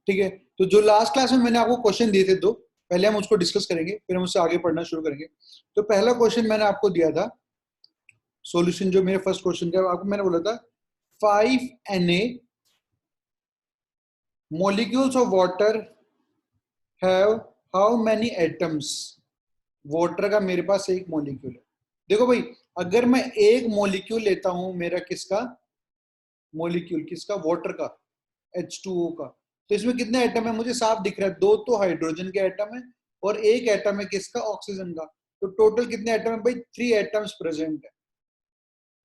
ठीक है, तो जो लास्ट क्लास में मैंने आपको क्वेश्चन दिए थे दो, पहले हम उसको डिस्कस करेंगे, फिर हम उससे आगे पढ़ना शुरू करेंगे। तो पहला क्वेश्चन मैंने आपको दिया था, सॉल्यूशन जो मेरे फर्स्ट क्वेश्चन का आपको मैंने बोला था 5Na molecules of water have how many atoms। Water का मेरे पास एक मॉलिक्यूल है। देखो भाई, अगर मैं एक मॉलिक्यूल लेता हूं, मेरा किसका मॉलिक्यूल, किसका, वाटर का, H2O का, तो इसमें कितने एटम है मुझे साफ दिख रहा है, दो तो हाइड्रोजन के एटम है और एक एटम है किसका, ऑक्सीजन का। तो टोटल कितने एटम है भाई, 3 एटम्स प्रेजेंट है।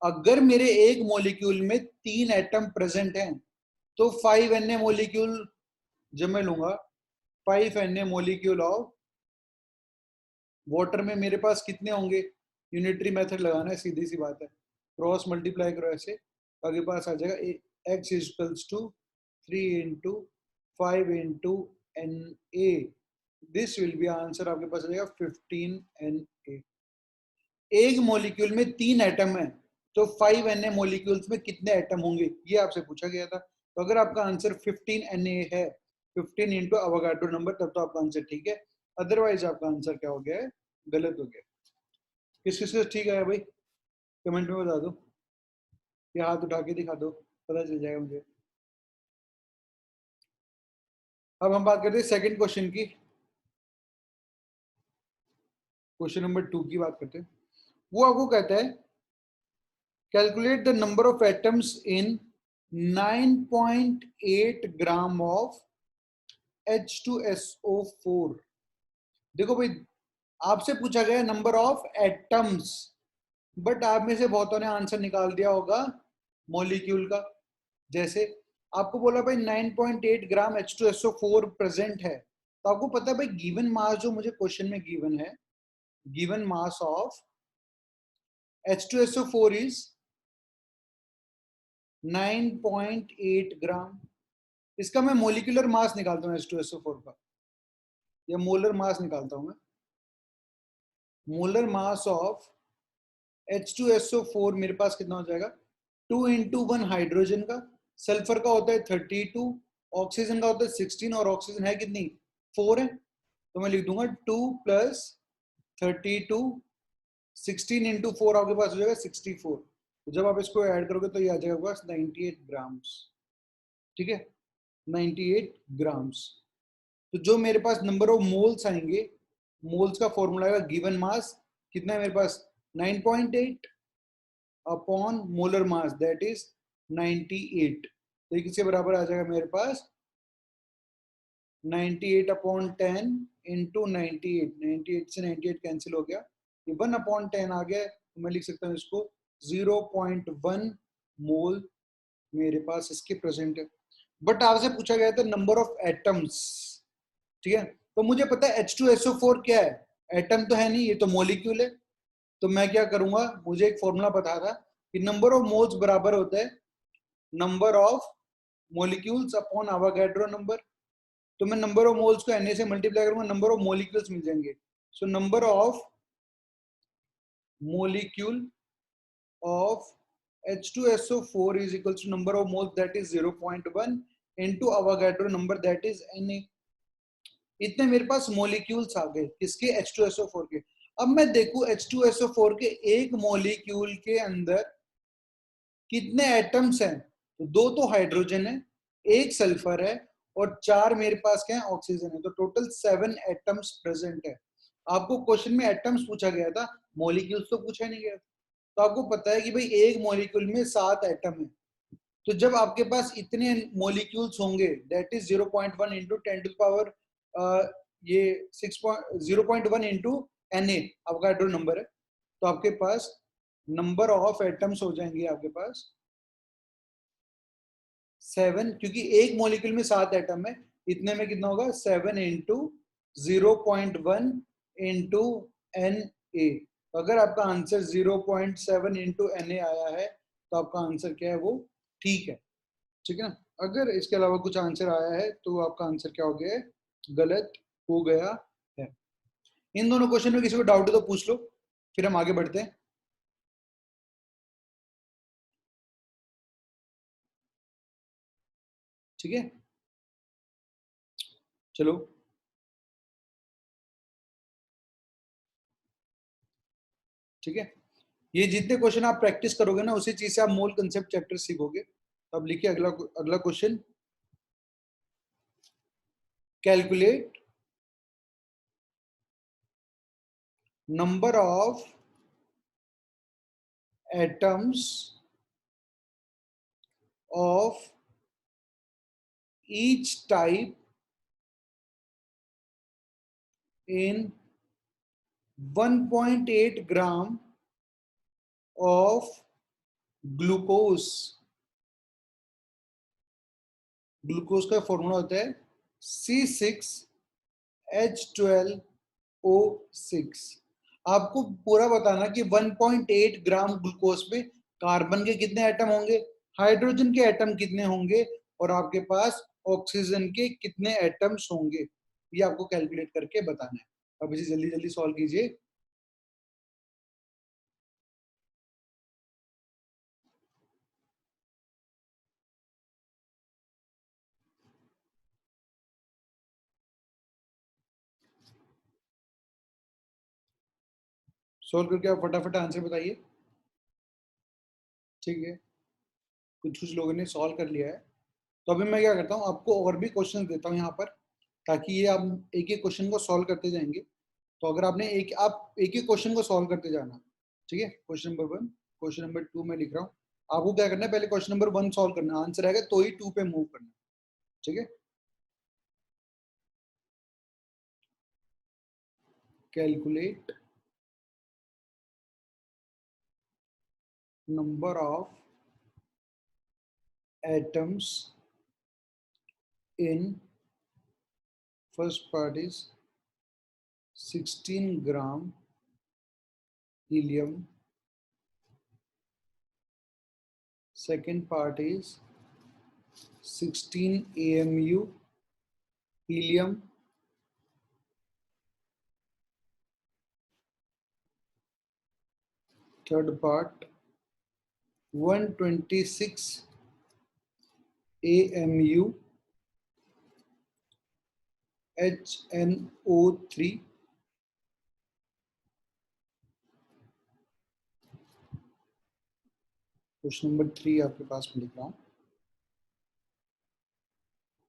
अगर मेरे एक मॉलिक्यूल में 3 एटम प्रेजेंट हैं तो 5Na मॉलिक्यूल जब मैं लूंगा, 5Na मॉलिक्यूल ऑफ वाटर में मेरे पास कितने होंगे, यूनिटरी मेथड लगाना है, सीधी सी बात है, क्रॉस मल्टीप्लाई करो ऐसे, आगे पास आ जाएगा x equals to 3 into 5 into Na, this will be answer, आपके पास आ जाएगा 15Na। एक मॉलिक्यूल में 3 एटम है तो 5Na मॉलिक्यूल्स में कितने एटम होंगे, ये आपसे पूछा गया था। तो अगर आपका आंसर 15Na है, 15 इंटू अवोगाड्रो नंबर, तब तो आपका आंसर ठीक है, अदरवाइज आपका आंसर क्या हो गया है, गलत हो गया। किस किस ठीक है भाई, कमेंट में बता दो, या हाथ उठा के दिखा दो, पता चल जाएगा मुझे। अब हम बात करते हैं सेकंड क्वेश्चन की, क्वेश्चन नंबर 2 की बात करते हैं। वो आपको कहता है calculate the number of atoms in 9.8 gram of H2SO4। देखो भाई, आपसे पूछा गया नंबर ऑफ एटम्स, बट आप में से बहुतों ने आंसर निकाल दिया होगा मॉलिक्यूल का। जैसे आपको बोला भाई 9.8 ग्राम H2SO4 प्रेजेंट है, तो आपको पता है भाई गिवन मास जो मुझे क्वेश्चन में गिवन है, given mass of H2SO4 is 9.8 ग्राम। इसका मैं मोलिकुलर मास निकालता हूँ H2SO4 का, या मोलर मास निकालता हूँ मैं। मोलर मास ऑफ H2SO4 मेरे पास कितना हो जाएगा, 2 इंटू 1 हाइड्रोजन का, सल्फर का होता है 32, ऑक्सीजन का होता है 16, और ऑक्सीजन है कितनी, 4 है, तो मैं लिख दूंगा 2 प्लस 32, 16 इंटू 4 आपके पास हो जाएगा 64। तो जब आप इसको ऐड करोगे तो ये आ जाएगा बस 98 ग्राम्स। ठीक है, 98 ग्राम्स। तो जो मेरे पास नंबर ऑफ मोल्स आएंगे, मोल्स का फॉर्मूला है गिवन मास कितना है मेरे पास, 9.8 upon molar mass that is 98। तो किसके बराबर आ जाएगा मेरे पास, 98 अपॉन 10 इंटू 98, 98 से 98 कैंसिल हो गया, ये 1 अपॉन 10 आ गया, तो मैं लिख सकता हूँ इसको 0.1 मोल मेरे पास इसके प्रेजेंट है। बट आपसे पूछा गया था नंबर ऑफ एटम्स, ठीक है, तो मुझे पता है H2SO4 क्या है, एटम तो है नहीं, ये तो मॉलिक्यूल है। तो मैं क्या करूंगा, मुझे एक फॉर्मूला पता था कि नंबर ऑफ मोल्स बराबर होता है number of molecules upon Avogadro number. तो मैं नंबर ऑफ मोल्स को Na से मल्टीप्लाई करूंगा, नंबर ऑफ मॉलिक्यूल्स मिल जाएंगे। So number of molecule of H2SO4 is equals to number of moles that is 0.1 into Avogadro number that is Na। इतने मेरे पास molecules आ गए किसके, H2SO4 के। अब मैं देखूं H2SO4 के एक मॉलिक्यूल के अंदर कितने एटम्स हैं, तो दो तो हाइड्रोजन है, एक सल्फर है, और 4 मेरे पास क्या है, ऑक्सीजन है। तो टोटल 7 एटम्स प्रेजेंट है। आपको क्वेश्चन में एटम्स पूछा गया था, मॉलिक्यूल्स तो पूछा नहीं गया। तो आपको पता है कि भाई एक मॉलिक्यूल में 7 एटम है, तो जब आपके पास इतने मॉलिक्यूल्स होंगे that is 0.1 into 10 to power ये 0.1 इंटू Na अवोगाड्रो नंबर है, तो आपके पास नंबर ऑफ एटम्स हो जाएंगे आपके पास 7, क्योंकि एक मॉलिक्यूल में 7 एटम है, इतने में कितना होगा 7 इंटू 0.1 इंटू Na। तो अगर आपका आंसर 0.7 इंटू Na आया है तो आपका आंसर क्या है, वो ठीक है। ठीक है ना, अगर इसके अलावा कुछ आंसर आया है तो आपका आंसर क्या हो गया है, गलत हो गया है। इन दोनों क्वेश्चन में किसी को डाउट है तो पूछ लो, फिर हम आगे बढ़ते हैं। ठीक है, चलो ठीक है, ये जितने क्वेश्चन आप प्रैक्टिस करोगे ना उसी चीज से आप मोल कंसेप्ट चैप्टर सीखोगे। तो अब लिखिए अगला अगला question, calculate number of atoms of each type in 1.8 gram of glucose. Glucose का फॉर्मूला होता है C6H12O6। आपको पूरा बताना कि 1.8 ग्राम ग्लूकोज में कार्बन के कितने एटम होंगे, हाइड्रोजन के एटम कितने होंगे और आपके पास ऑक्सीजन के कितने एटम्स होंगे, ये आपको कैलकुलेट करके बताना है। अब इसे जल्दी जल्दी सॉल्व कीजिए। सॉल्व करके आप फटाफट आंसर बताइए। ठीक है, कुछ कुछ लोगों ने सॉल्व कर लिया है। तो अभी मैं क्या करता हूँ, आपको और भी क्वेश्चन देता हूँ यहाँ पर, ताकि ये आप एक एक क्वेश्चन को सॉल्व करते जाएंगे। तो अगर आपने आप एक एक क्वेश्चन को सॉल्व करते जाना। ठीक है, क्वेश्चन नंबर 1, क्वेश्चन नंबर 2 मैं लिख रहा हूँ। आपको क्या करना है, पहले क्वेश्चन नंबर 1 सॉल्व करना, आंसर आएगा तो ही 2 पे मूव करना। ठीक है, calculate number of atoms in, first part is 16 gram helium, second part is 16 AMU helium, third part 126 AMU HNO3, question number 3 आपके पास में लिख रहा हूँ।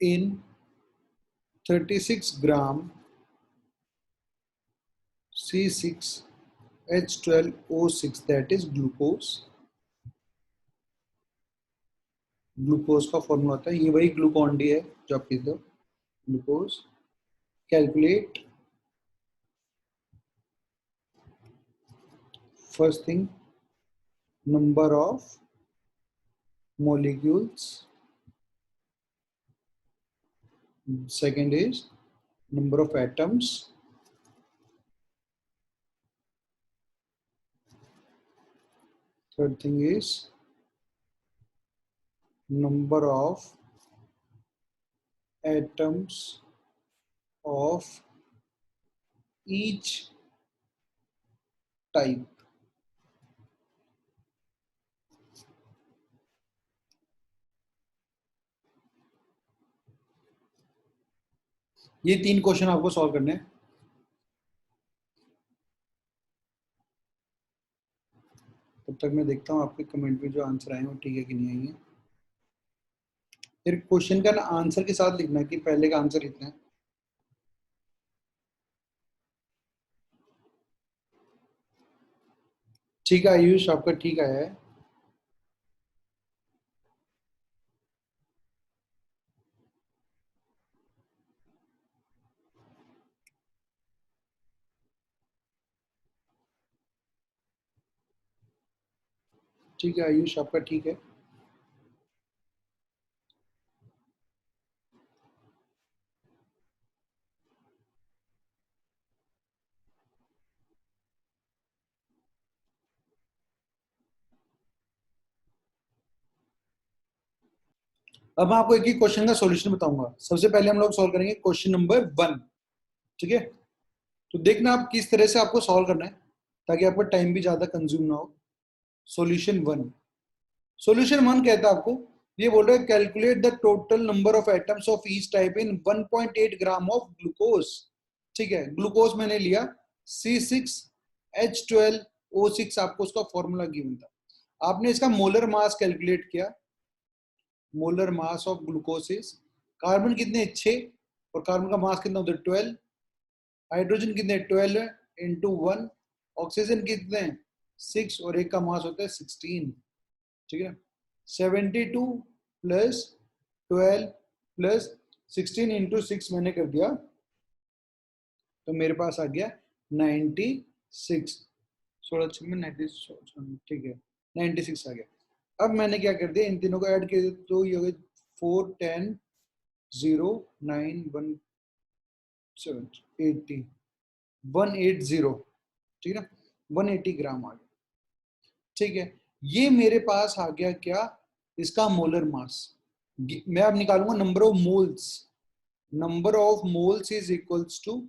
इन 36 ग्राम C6H12O6 that is glucose। Glucose का फॉर्मूला होता है, ये वही ग्लूकॉन डी है जो आप कहते हो glucose. Calculate first thing number of molecules, second is number of atoms, third thing is number of atoms of each type। ये 3 क्वेश्चन आपको सॉल्व करने हैं। तब तक मैं देखता हूँ आपके कमेंट में जो आंसर आए हैं वो ठीक है कि नहीं आएंगे। फिर क्वेश्चन का ना आंसर के साथ लिखना है कि पहले का आंसर इतना है। ठीक है आयुष, आपका ठीक आया है। ठीक है आयुष, आपका ठीक है। अब मैं आपको एक ही क्वेश्चन का सॉल्यूशन बताऊंगा। सबसे पहले हम लोग सॉल्व करेंगे क्वेश्चन नंबर 1। ठीक है, तो देखना आप किस तरह से आपको सॉल्व करना है ताकि आपका टाइम भी ज्यादा कंज्यूम ना हो। सॉल्यूशन 1, सॉल्यूशन 1 कहता है आपको ये बोल रहे हैं calculate the total number of atoms of each type in 1.8 gram of glucose. ठीक है, ग्लूकोज मैंने लिया C6H12O6, आपको उसका फॉर्मूला गिवन था। आपने इसका मोलर मास कैलकुलेट किया, मोलर मास ऑफ ग्लूकोसिस। कार्बन कितने 6 और कार्बन का मास कितना होता है 12, हाइड्रोजन कितने 12 इंटू 1, ऑक्सीजन कितने 6 और एक का मास होता है 16। ठीक है, 72 प्लस 12 प्लस 16 इंटू 6 मैंने कर दिया, तो मेरे पास आ गया 96। 16 में 96, ठीक है 96 आ गया। अब मैंने क्या कर दिया, इन तीनों को ऐड किया तो ये हो गया 4 10 0 9 1 7 80 180। ठीक है ना, 180 ग्राम आ गया। ठीक है, ये मेरे पास आ गया क्या, इसका मोलर मास। मैं अब निकालूंगा number of moles. Number of moles is equals to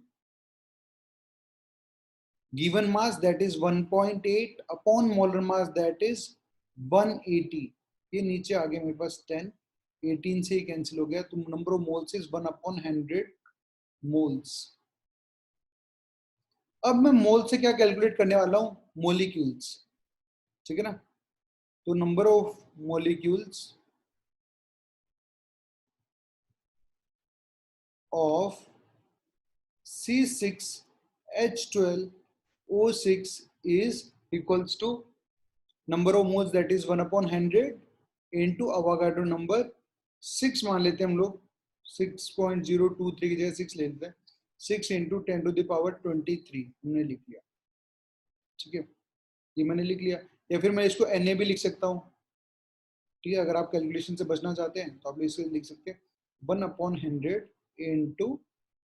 given mass that is 1.8 upon molar mass that is 180। ये नीचे आ गया मेरे पास 10, 18 से ही कैंसिल हो गया, तो number of moles is 1/100 moles. अब मैं मोल से क्या कैलकुलेट करने वाला हूं, मोलिक्यूल्स। ठीक है ना, तो number of molecules of C6H12O6 is equals to number of moles that is 1/100 into Avogadro number 6 मान लेते हैं हम लोग, 6.023 की जगह 6 ले लेते हैं, 6 इंटू 10⁻23 हमने लिख लिया। ठीक है, ये मैंने लिख लिया, या फिर मैं इसको Na भी लिख सकता हूँ। ठीक है, अगर आप कैलकुलेशन से बचना चाहते हैं तो आप इसे लिख सकते हैं 1/100 इंटू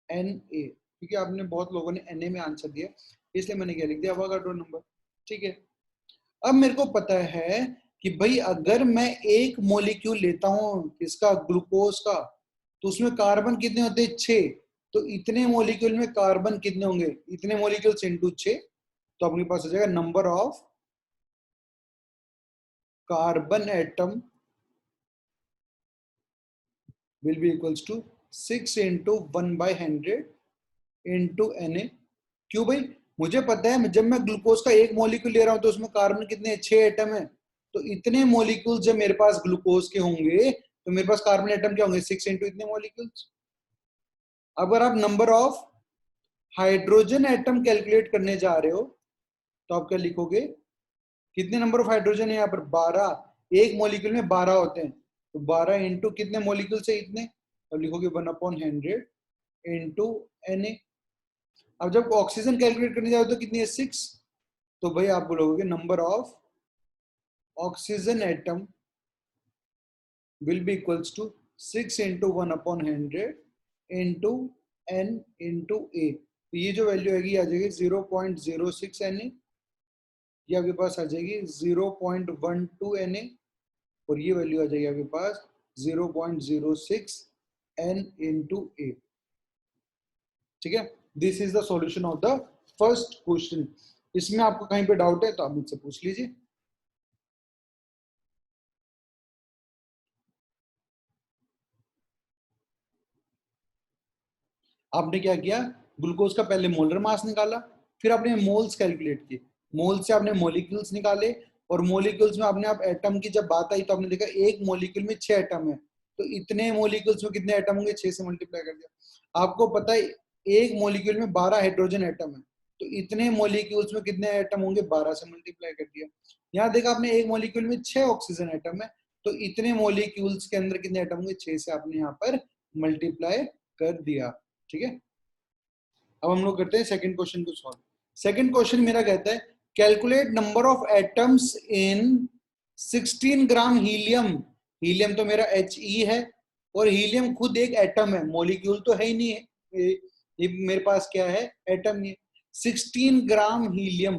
Na, क्योंकि आपने बहुत लोगों ने Na में आंसर दिया, इसलिए मैंने क्या लिख दिया, अवोगाड्रो नंबर। ठीक है, अब मेरे को पता है कि भाई अगर मैं एक मोलिक्यूल लेता हूं इसका ग्लूकोज का, तो उसमें कार्बन कितने होते हैं 6, तो इतने मोलिक्यूल में कार्बन कितने होंगे, इतने मोलिक्यूल्स इंटू 6, तो अपने पास आ जाएगा number of carbon atom will be equals to 6 into 1/100 into Na। क्यों भाई, मुझे पता है जब मैं ग्लूकोज का एक मॉलिक्यूल ले रहा हूं तो उसमें कार्बन कितने 6 एटम है, तो इतने मॉलिक्यूल जब मेरे पास ग्लूकोज के होंगे तो मेरे पास कार्बन एटम क्या होंगे 6 इंटू इतने मॉलिक्यूल्स। अगर आप number of hydrogen atom calculate करने जा रहे हो तो आप क्या लिखोगे, कितने नंबर ऑफ हाइड्रोजन है यहाँ पर 12, एक मॉलिक्यूल में 12 होते हैं, तो 12 इंटू कितने मॉलिक्यूल से इतने, अब लिखोगे 1/100 इंटू Na। अब जब ऑक्सीजन कैलकुलेट करने जाओ तो कितनी है 6, तो भाई आप बोलोगे number of oxygen atom will be equals to 6 into 1/100 into N into A। तो ये जो वैल्यू आएगी आ जाएगी 0.06 Na, ये आपके पास आ जाएगी 0.12 Na, और ये वैल्यू आ जाएगी आपके पास 0.06 N इंटू A। ठीक है, this is the solution of the first question. इसमें आपको कहीं पे डाउट है तो आप मुझसे पूछ लीजिए। आपने क्या किया, ग्लूकोज का पहले मोलर मास निकाला, फिर आपने मोल्स कैलकुलेट किए, मोल से आपने मोलिक्यूल्स निकाले, और मोलिक्यूल्स में आपने आप एटम की जब बात आई तो आपने देखा एक मोलिक्यूल में 6 एटम है, तो इतने मोलिक्यूल्स में कितने एटम होंगे, 6 से मल्टीप्लाई कर दिया। आपको पता है एक मोलिक्यूल में 12 हाइड्रोजन एटम है, तो इतने मोलिक्यूल्स में कितने एटम होंगे, 12 से मल्टीप्लाई कर दिया। यहाँ देखा आपने एक मोलिक्यूल में 6 ऑक्सीजन एटम है, तो इतने मोलिक्यूल्स के अंदर कितने एटम होंगे, 6 से आपने यहाँ पर मल्टीप्लाई कर दिया। ठीक है, अब हम लोग करते हैं सेकंड क्वेश्चन को सॉल्व। सेकंड क्वेश्चन मेरा कहता है calculate number of atoms in 16 gram helium. Helium तो मेरा He है, और हीलियम खुद एक एटम है, मॉलिक्यूल तो है ही नहीं है, ये मेरे पास क्या है, एटम ही है। 16 ग्राम हीलियम,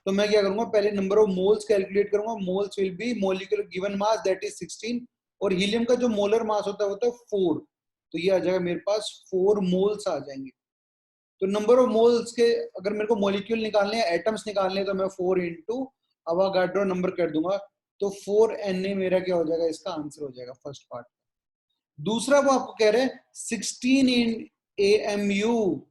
तो मैं क्या करूंगा, पहले नंबर ऑफ मोल्स कैलकुलेट करूंगा, moles will be molecular given mass that is 16, और हीलियम का जो मोलर मास होता है 4, तो ये आ जाएगा मेरे पास 4 मोल्स आ जाएंगे। तो नंबर ऑफ मोल्स के अगर मेरे को मॉलिक्यूल निकालने हैं, एटम्स निकालने हैं, तो मैं 4 इंटू अवागाड्रो नंबर कर दूंगा, तो 4Na मेरा क्या हो जाएगा, इसका आंसर हो जाएगा फर्स्ट पार्ट। दूसरा वो आपको कह रहे हैं 16 इन AMU।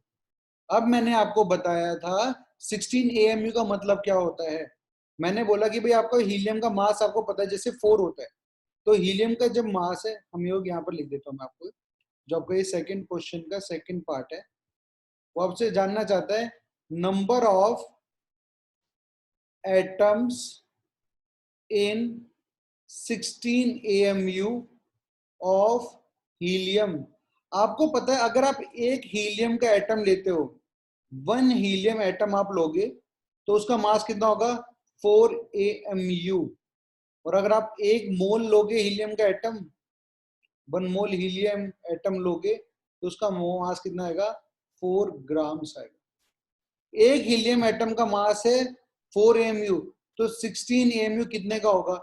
अब मैंने आपको बताया था 16 AMU का मतलब क्या होता है। मैंने बोला कि भाई आपको हीलियम का मास आपको पता है जैसे 4 होता है, तो हीलियम का जब मास है, हम योग यहाँ पर लिख देता हूँ मैं आपको, जो आपका ये सेकंड क्वेश्चन का सेकंड पार्ट है, वो आपसे जानना चाहता है number of atoms in 16 AMU of helium. आपको पता है अगर आप एक हीलियम का एटम लेते हो, 1 हीलियम एटम आप लोगे तो उसका मास कितना होगा 4 AMU। और अगर आप एक मोल लोगे हीलियम का एटम, 1 मोल हीलियम एटम लोगे तो उसका मास कितना आएगा 4 ग्राम्स आएगा। एक हीलियम एटम का मास है 4 AMU, तो 16 AMU कितने का होगा,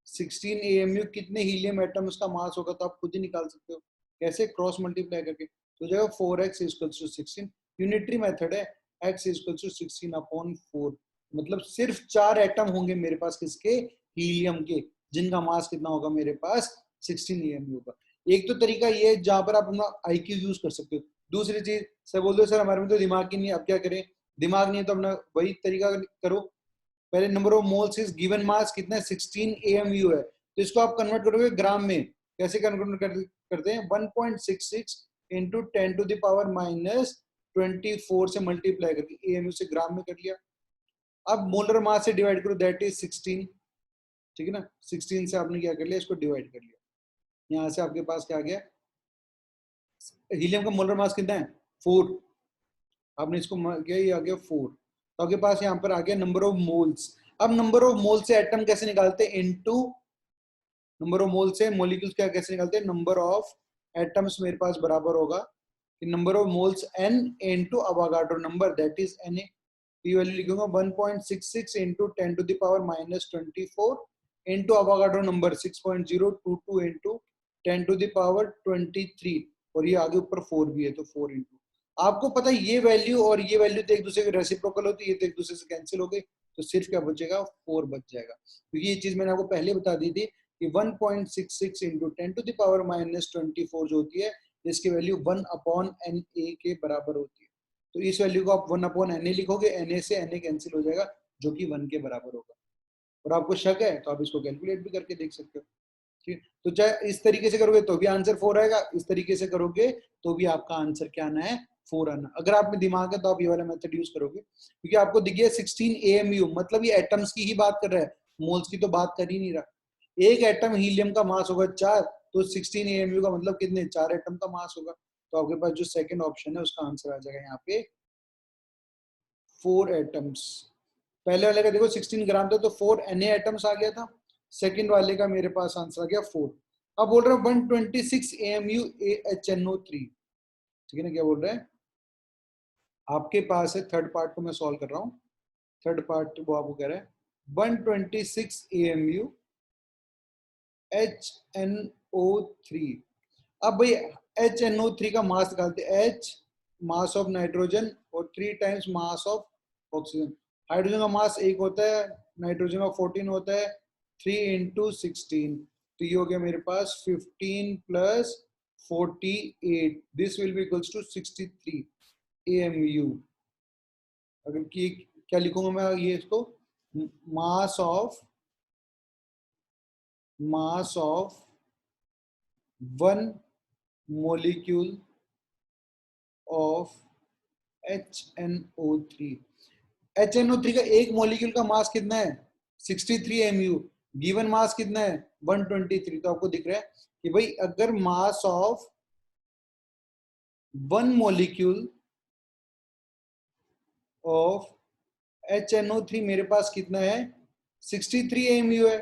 16 AMU कितने हीलियम एटम्स का मास होगा, तो आप खुद ही निकाल सकते हो। कैसे, क्रॉस मल्टीप्लाई करके, तो जाएगा 4x equals to 16। Unitary method है, x इक्वल्स टू 16 अपॉन 4। मतलब सिर्फ 4 एटम होंगे मेरे पास किसके, हीलियम के, जिनका मास कितना होगा मेरे पास 16 AMU होगा। एक तो तरीका ये है जहां पर आप अपना IQ यूज कर सकते हो। दूसरी चीज सर बोल दो सर हमारे में तो दिमाग ही नहीं है, अब क्या करें, दिमाग नहीं है तो अपना वही तरीका करो। पहले number of moles is given mass कितना है 16 AMU है, तो इसको आप कन्वर्ट करोगे ग्राम में। कैसे कन्वर्ट करते हैं, 1.66 into 10 to the power minus 24 से मल्टीप्लाई करके AMU से ग्राम में कर लिया। अब मोलर मास से डिवाइड करो, दैट इज 16, ठीक है ना। 16 से आपने क्या कर लिया, इसको डिवाइड कर लिया। यहाँ से आपके पास क्या आ गया, हीलियम का मोलर मास कितना है 4, आपने इसको किया, ये आ गया 4। तो आपके पास यहाँ पर आ गया नंबर ऑफ मोल्स। अब नंबर ऑफ मोल से एटम कैसे निकालते हैं, इनटू नंबर ऑफ मोल से मॉलिक्यूल्स क्या कैसे निकालते हैं, नंबर ऑफ एटम्स मेरे पास बराबर होगा कि number of moles n into Avogadro number, that is Na। पी वैल्यू लिखूंगा 1.66 into 10 to the power minus 24 into Avogadro number 6.022 into 10 to the power 23, और ये आगे ऊपर 4 भी है तो 4 इंटू, आपको पता है ये वैल्यू और ये वैल्यू तो एक दूसरे के रेसिप्रोकल होती है, ये तो एक दूसरे से कैंसिल हो गई, तो सिर्फ क्या बचेगा 4 बच जाएगा। क्योंकि ये चीज मैंने आपको पहले बता दी थी कि 1.66 into 10 to the power minus 24 जो होती है, इसकी वैल्यू 1 अपॉन Na के बराबर होती है। तो इस वैल्यू को आप 1 अपॉन Na लिखोगे, Na से Na कैंसिल हो जाएगा जो कि 1 के बराबर होगा। और आपको शक है तो आप इसको कैलकुलेट भी करके देख सकते हो, ठीक। तो चाहे इस तरीके से करोगे तो भी आंसर 4 आएगा, इस तरीके से करोगे तो भी आपका आंसर क्या आना है 4 आना। अगर आप में दिमाग है तो आप ये वाला मेथड यूज करोगे, क्योंकि आपको दिखे 16 AMU, मतलब ये एटम्स की ही बात कर रहा है, मोल्स की तो बात कर ही नहीं रहा। एक एटम हीलियम का मास होगा 4, तो 16 AMU का मतलब कितने, 4 एटम का मास होगा। तो आपके पास जो सेकंड ऑप्शन है उसका आंसर आ जाएगा यहाँ पे 4 एटम्स। पहले वाले का देखो 16 ग्राम था तो 4 Na एटम्स आ गया था, सेकंड वाले का मेरे पास आंसर आ गया 4। अब बोल रहे हैं 126 AMU HNO3, ठीक है ना। क्या बोल रहे हैं, आपके पास है, थर्ड पार्ट को मैं सॉल्व कर रहा हूँ। थर्ड पार्ट वो आपको कह रहा है 126 AMU HNO3। अब भाई HNO3 का मास निकालते हैं, H मास ऑफ नाइट्रोजन और 3 times mass of oxygen. Hydrogen का मास 1 होता है, नाइट्रोजन का 14 होता है, 3 इंटू 16, तो ये हो गया मेरे पास 15 plus 48, this will be equals to 63 AMU। अगर कि क्या लिखूंगा मैं ये इसको, mass of 1 molecule of HNO3। HNO3 का एक मॉलिक्यूल का मास कितना है 63 AMU, गिवन मास कितना है 123। तो आपको दिख रहा है कि भाई अगर mass of 1 molecule of HNO3 मेरे पास कितना है 63 AMU है,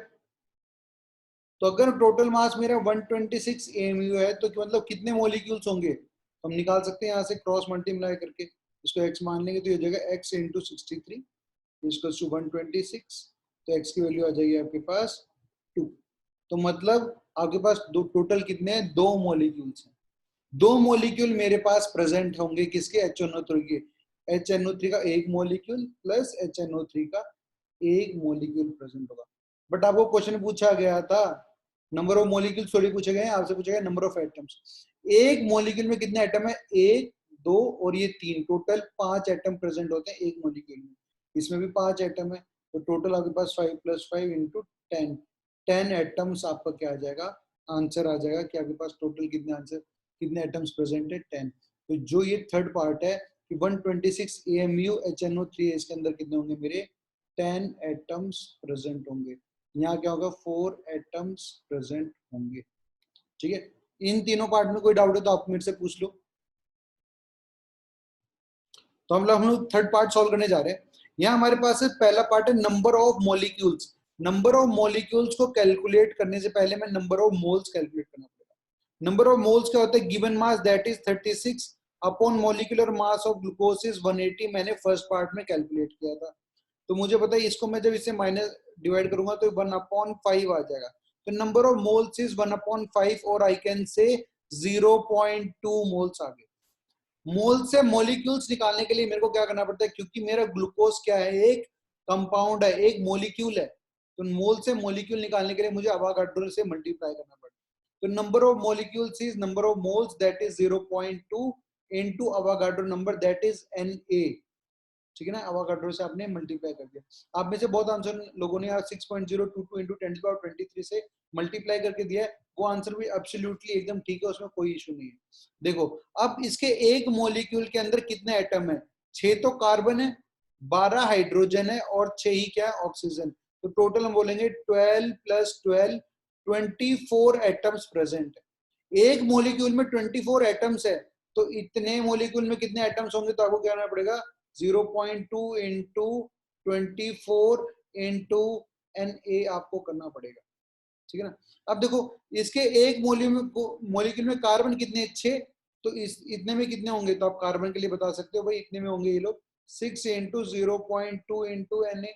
तो अगर टोटल मास मेरा 126 AMU है तो मतलब कितने मॉलिक्यूल्स होंगे, तो हम निकाल सकते हैं यहाँ से क्रॉस मल्टीप्लाई करके। इसको x मान लेंगे तो ये हो जाएगा x इंटू 63 इक्वल्स टू 126, तो x की वैल्यू आ जाएगी आपके पास 2। तो मतलब आपके पास दो टोटल कितने हैं, 2 मॉलिक्यूल्स हैं। 2 मॉलिक्यूल मेरे पास प्रेजेंट होंगे किसके, HNO3 के। HNO3 का एक मॉलिक्यूल प्लस HNO3 का एक मॉलिक्यूल प्रेजेंट होगा। बट आपको क्वेश्चन पूछा गया था नंबर ऑफ मॉलिक्यूल्स थोड़ी पूछे गए हैं, आपसे पूछा गया नंबर ऑफ एटम्स। एक मॉलिक्यूल में कितने एटम है? एक, दो और ये तीन, टोटल 5 एटम प्रेजेंट होते हैं एक मॉलिक्यूल में। इसमें भी 5 एटम है, तो टोटल आपके पास 5 + 5 × 10, 10 एटम्स आपका क्या आ जाएगा? आंसर आ जाएगा कि आपके पास टोटल कितने आंसर, कितने एटम्स प्रेजेंट है? 10। तो जो ये थर्ड पार्ट है कि 126 AMU HNO3 इसके अंदर कितने होंगे मेरे? 10 एटम्स प्रेजेंट होंगे। यहाँ क्या होगा? 4 एटम्स प्रेजेंट होंगे। ठीक है, इन तीनों पार्ट में कोई डाउट है तो आप मेरे से पूछ लो। तो हम लोग थर्ड पार्ट सॉल्व करने जा रहे हैं। यहाँ हमारे पास है पहला पार्ट है number of molecules. Number of molecules को कैलकुलेट करने से पहले मैं नंबर ऑफ मोल्स कैलकुलेट करना पड़ेगा। नंबर ऑफ मोल्स क्या होता है? Given mass that is 36 upon molecular mass of glucose is 180। मैंने फर्स्ट पार्ट में कैलकुलेट किया था, तो मुझे पता है इसको मैं जब इसे माइनस डिवाइड करूंगा तो 1/5 आ जाएगा। तो नंबर ऑफ मोल्स इज 1/5 और आई कैन से 0.2 मोल्स आ गए। मोल से मॉलिक्यूल्स निकालने के लिए मेरे को क्या करना पड़ता है? क्योंकि मेरा ग्लूकोज क्या है? एक कंपाउंड है, एक मॉलिक्यूल है। तो मोल से मॉलिक्यूल निकालने के लिए मुझे अवागाड्रो से मल्टीप्लाई करना पड़ता है। तो number of molecules is number of moles that is 0.2 into Avogadro number that is Na। ठीक है ना, अवागाड्रो से आपने मल्टीप्लाई कर दिया। आप में से बहुत आंसर लोगों ने आज 6.022 इंटू 10⁻23 से मल्टीप्लाई करके दिया है। वो आंसर भी एब्सोल्युटली एकदम ठीक है, उसमें कोई इशू नहीं है। देखो अब इसके एक मॉलिक्यूल के अंदर कितने एटम है? 6 तो कार्बन है, 12 हाइड्रोजन है और 6 ही क्या है? ऑक्सीजन। तो टोटल हम बोलेंगे 12 + 12 24 एटम्स प्रेजेंट है। एक मॉलिक्यूल में 24 एटम्स है, तो इतने मॉलिक्यूल में कितने एटम्स होंगे? तो आपको क्या करना पड़ेगा? 0.2 इंटू 24 इंटू Na आपको करना पड़ेगा। ठीक है ना। अब देखो इसके एक मॉलिक्यूल में कार्बन कितने? 6। तो इस इतने में कितने होंगे? तो आप कार्बन के लिए बता सकते हो भाई इतने में होंगे ये लोग 6 इंटू 0.2 इंटू Na।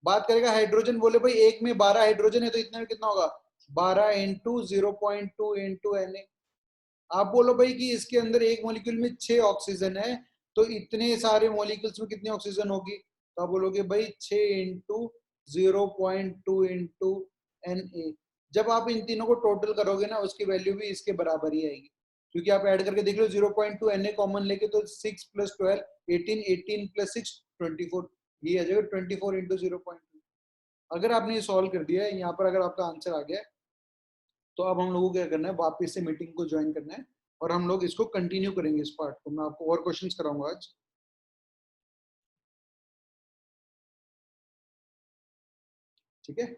बात करेगा हाइड्रोजन, बोले भाई एक में 12 हाइड्रोजन है, तो इतने में कितना होगा? 12 इंटू 0.2 इंटू Na। आप बोलो भाई कि इसके अंदर एक मॉलिक्यूल में 6 ऑक्सीजन है, तो इतने सारे मॉलिक्यूल्स में कितनी ऑक्सीजन होगी? तो आप बोलोगे भाई 6 इंटू 0.2 इंटू Na। जब आप इन तीनों को टोटल करोगे ना, उसकी वैल्यू भी इसके बराबर ही आएगी, क्योंकि आप ऐड करके देख लो 0.2 Na कॉमन लेके तो 6 + 12 18, 18 + 6 24, ये आ जाएगा 24 इंटू 0.2। अगर आपने ये सॉल्व कर दिया है यहाँ पर, अगर आपका आंसर आ गया, तो अब हम लोगों को क्या करना है? वापस से मीटिंग को ज्वाइन करना है और हम लोग इसको कंटिन्यू करेंगे। इस पार्ट को मैं आपको और क्वेश्चंस कराऊंगा आज। ठीक है।